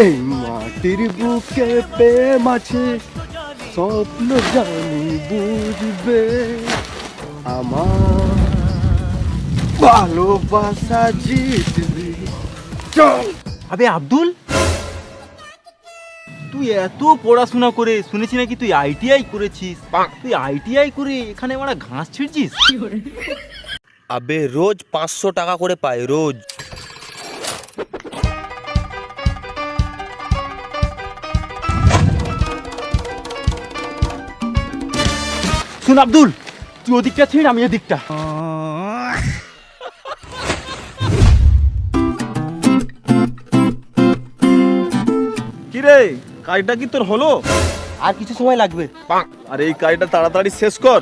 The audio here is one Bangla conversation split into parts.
এই মাটির বুকে প্রেম আছে, স্বপ্ন জানি বুঝবে, আমার ভালোবাসা জিতবে। চল। আবে আব্দুল, তুই এত পড়াশোনা করে শুনেছি নাকি তুই আইটিআই করেছিস। তুই আইটিআই করে এখানে আমরা ঘাস ছিঁড়ছিস? আবে রোজ 500 টাকা করে পাই রোজ। শুন আব্দুল, তুই ওদিকটা ছিঁড়, আমি এদিকটা। কিরে, কাজটা কি তোর হলো? আর কিছু সময় লাগবে। আর এই কাজটা তাড়াতাড়ি শেষ কর,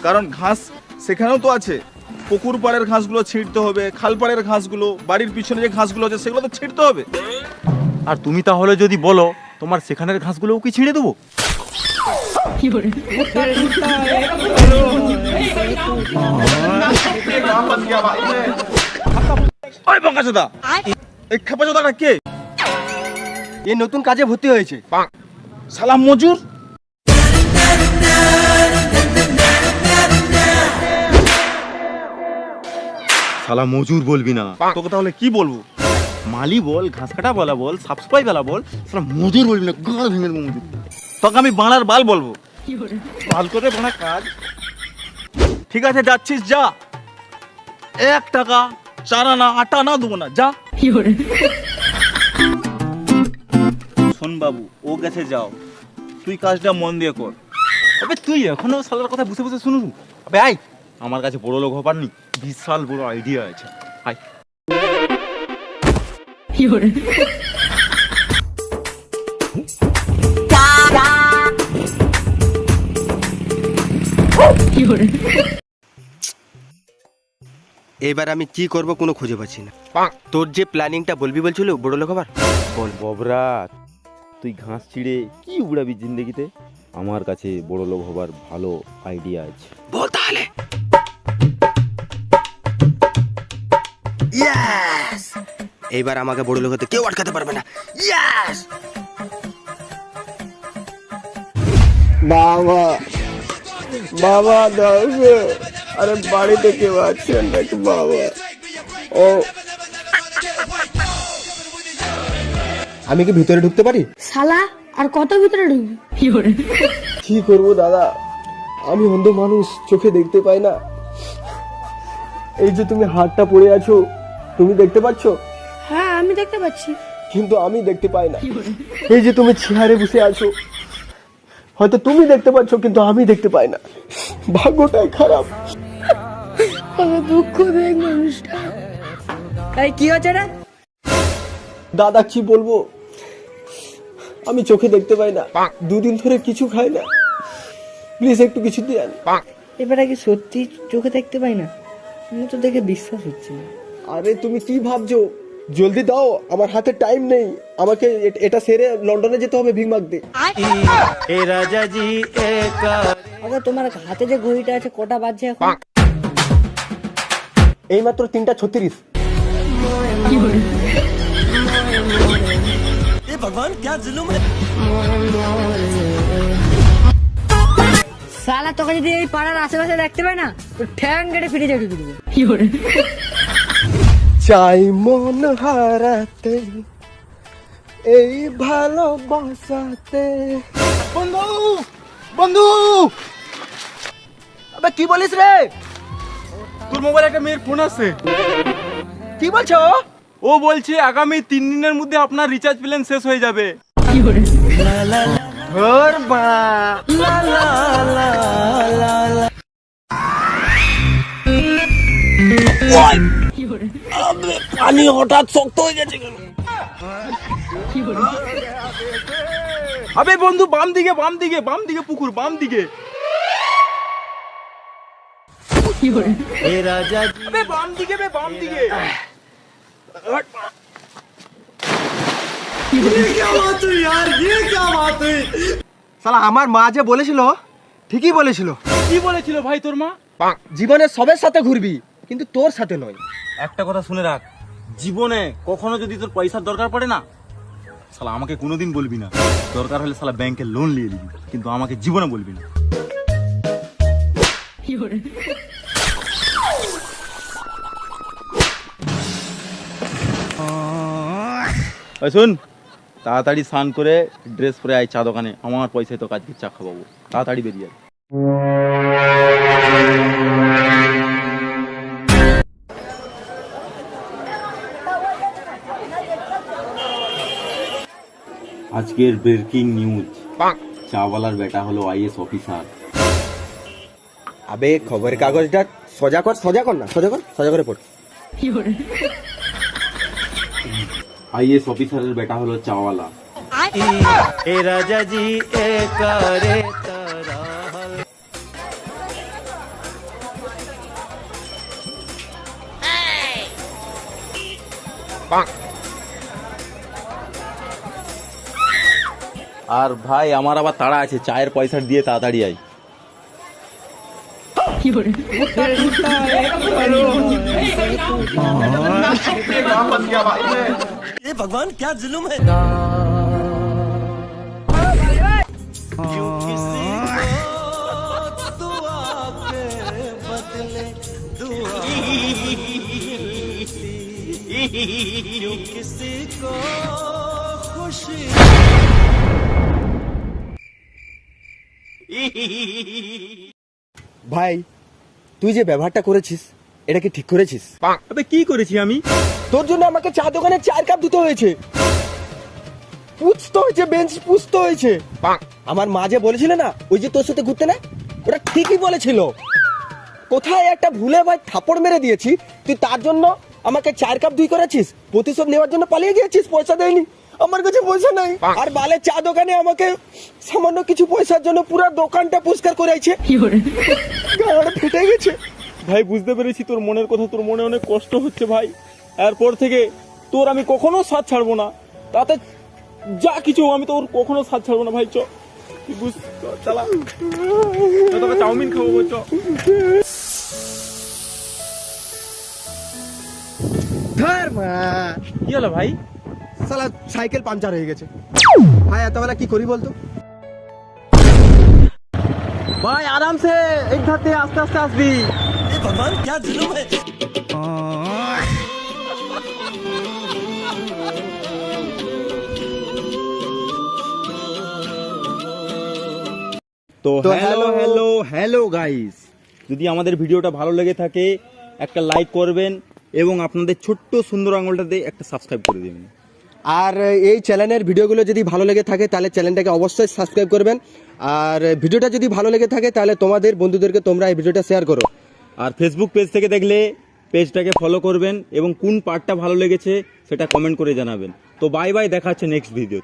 কারণ ঘাস সেখানেও তো আছে। পুকুর পাড়ের ঘাসগুলো ছিঁড়তে হবে, খাল পাড়ের ঘাসগুলো, বাড়ির পিছনে যে ঘাসগুলো আছে সেগুলো তো ছিঁড়তে হবে। আর তুমি তাহলে যদি বলো তোমার সেখানের ঘাসগুলোও কি ছিঁড়ে দেবো? ওই বকাচোদা, এই খেপাচোদাটা কে? এ নতুন কাজে ভর্তি হয়েছে। সালাম মজুর। শালা মজুর বলবি না, তোকে তাহলে কি বলবো? মালি বল, ঘাস কাটা বলা বল, সাফসাফাই বেলা বল, শালা মজুর বলবি না, গাল ভেঙে দেবো মজুর। তোকে আমি বাংলার বাল বলবো। বাল করে বাংলা কাজ। ঠিক আছে, যাচ্ছিস যা। 1 টাকা 4 আনা 8 আনা দেবো না, যা। শোন বাবু, ও গেছে, যাও। তুই কাজটা মন দিয়ে কর। আবে তুই এখনো শালার কথা বসে বসে শুনুন। আবে আয়, আমার কাছে বড় লোক হবার নি, বিশাল বড় আইডিয়া আছে। আয়। এবার আমি কি করব কোনো খুঁজে পাচ্ছি না। তোর যে প্ল্যানিংটা বলবি বলছিল বড় লোক আবার বল। ববরাত, তুই ঘাস ছিঁড়ে কি উড়াবি জিন্দগিতে? আমার কাছে বড় লোক হবার ভালো আইডিয়া আছে। বল তাহলে। ইয়েস, এইবার আমাকে বড় লোক হতে কেউ আটকাতে পারবে না। ইয়েস বাবা, বাবা দাও গো। আরে বাড়িতে কেউ আছেন নাকি বাবা? ও, আমি কি ভিতরে ঢুকতে পারি? শালা আর কত ভিতরে ঢুকবি? কি করবো দাদা, আমি অন্ধ মানুষ, চোখে দেখতে পাই না। এই যে তুমি হাতটা পড়ে আছো, তুমি দেখতে পাচ্ছ? হ্যাঁ আমি দেখতে পাচ্ছি। কিন্তু আমি দেখতে পাই না। এই যে তুমি চেয়ারে বসে আছো, হয়তো তুমি দেখতে পাচ্ছ কিন্তু আমি দেখতে পাই না। ভাগ্যটাই খারাপ। আমার দুঃখ দেখ মানুষটা। এই কি হচ্ছে রে? দাদা কি বলবো, আমি চোখে দেখতে পাই না, 2 দিন ধরে কিছু খাই না, প্লিজ একটু কিছু দেন। এবারে কি সত্যি চোখে দেখতে পাই না? আমি তো দেখে বিশ্বাস হচ্ছে না। আরে তুমি কি ভাবছো, জলদি দাও, আমার হাতে টাইম নেই, আমাকে এটা সেরে লন্ডনে যেতে হবে ভিক মাগতে। আগে তোমার হাতে যে ঘড়িটা আছে কটা বাজছে এখন? এই মাত্র 3:36। শালা তোকে যদি এই পাড়ার আশেপাশে দেখতে পাই না, তো ঠ্যাং কেটে ফিরে যাবে দেবো। চাই মন হারাতে, এই ভালোবাসাতে। বন্ধু, বন্ধু, আবে কি বলিস রে? তোর মোবাইলে একটা মেয়ের ফোন আছে। কি বলছো? ও বলছে আগামী 3 দিনের মধ্যে আপনার রিচার্জ প্ল্যান শেষ হয়ে যাবে। ঘর বা পানি হঠাৎ শক্ত হয়ে গেছে কেন? আবে বন্ধু, বাম দিকে, বাম দিকে, বাম দিকে পুকুর, বাম দিকে। আবে বাম দিকে, বে বাম দিকে। শালা আমার মা যে বলেছিল ঠিকই বলেছিল। কি বলেছিল ভাই তোর মা? জীবনে সবের সাথে ঘুরবি কিন্তু তোর সাথে নয়। একটা কথা শুনে রাখ, জীবনে কখনো যদি তোর পয়সার দরকার পড়ে না, শালা আমাকে কোনোদিন বলবি না, দরকার হলে শালা ব্যাংকের লোন নিয়ে নিবি, কিন্তু আমাকে জীবনে বলবি না। ওই শোন, তাড়াতাড়ি স্নান করে ড্রেস পরে আয় চা দোকানে, আমার পয়সায় তো কাজকে চা খাওয়াবো, তাড়াতাড়ি বেরিয়ে আয়। আজকের ব্রেকিং নিউজ, চাওয়ালার বেটা হলো আইএস অফিসার। আবে খবরের কাগজটা সোজা কর না, সোজা করে পড়। আইএস অফিসারের বেটা হলো চাওয়ালা। আর ভাই আমার আবার তাড়া আছে, চায়ের পয়সা দিয়ে তাড়াতাড়ি আয়। ভাই তুই যে ব্যবহারটা করেছিস এটা কি ঠিক করেছিস? আবে কি করেছি আমি? তোর জন্য আমাকে চা দোকানে 4 কাপ দিতে হয়েছে, পুছতে হয়েছে, বেঞ্চ পুছতে হয়েছে। আমার মা যে বলেছিল না ওই যে তোর সাথে ঘুরতে না, ওটা ঠিকই বলেছিল। কোথায় একটা ভুলে ভাই থাপড় মেরে দিয়েছি, তুই তার জন্য আমাকে 4 কাপ দুই করেছিস, প্রতিশোধ নেওয়ার জন্য পালিয়ে গিয়েছিস, পয়সা দেয়নি, আমার কাছে পয়সা নাই। আর বালে চা দোকানে আমাকে সামান্য কিছু পয়সার জন্য পুরো দোকানটা পরিষ্কার করাইছে, গাড় ফেটে গেছে। ভাই বুঝতে পেরেছি তোর মনের কথা, তোর মনে অনেক কষ্ট হচ্ছে ভাই। এরপর থেকে তোর আমি কখনো সাথ ছাড়বো না, তাতে যা কিছু আমি তোর কখনো সাথ ছাড়বো না ভাই। চ তুই বুঝ, চালা তোকে চাউমিন খাবো, চ। ধর মা, কি হলো ভাই? শালা সাইকেল পাংচার হয়ে গেছে। ভাই এতবেলা কি করি বলতো? ভাই আরামসে এক ধাতে আস্তে আস্তে আসবি। তো হ্যালো গাইস, যদি আমাদের ভিডিওটা ভালো লেগে থাকে একটা লাইক করবেন এবং আপনাদের ছোট্ট সুন্দর আঙুলটাতে একটা সাবস্ক্রাইব করে দেবেন। আর এই চ্যানেলের ভিডিওগুলো যদি ভালো লেগে থাকে তাহলে চ্যানেলটাকে অবশ্যই সাবস্ক্রাইব করবেন। আর ভিডিওটা যদি ভালো লেগে থাকে তাহলে তোমাদের বন্ধুদেরকে তোমরা এই ভিডিওটা শেয়ার করো। আর ফেসবুক পেজ থেকে দেখলে পেজটাকে ফলো করবেন এবং কোন পার্টটা ভালো লেগেছে সেটা কমেন্ট করে জানাবেন। তো বাই বাই, দেখা হচ্ছে নেক্সট ভিডিওতে।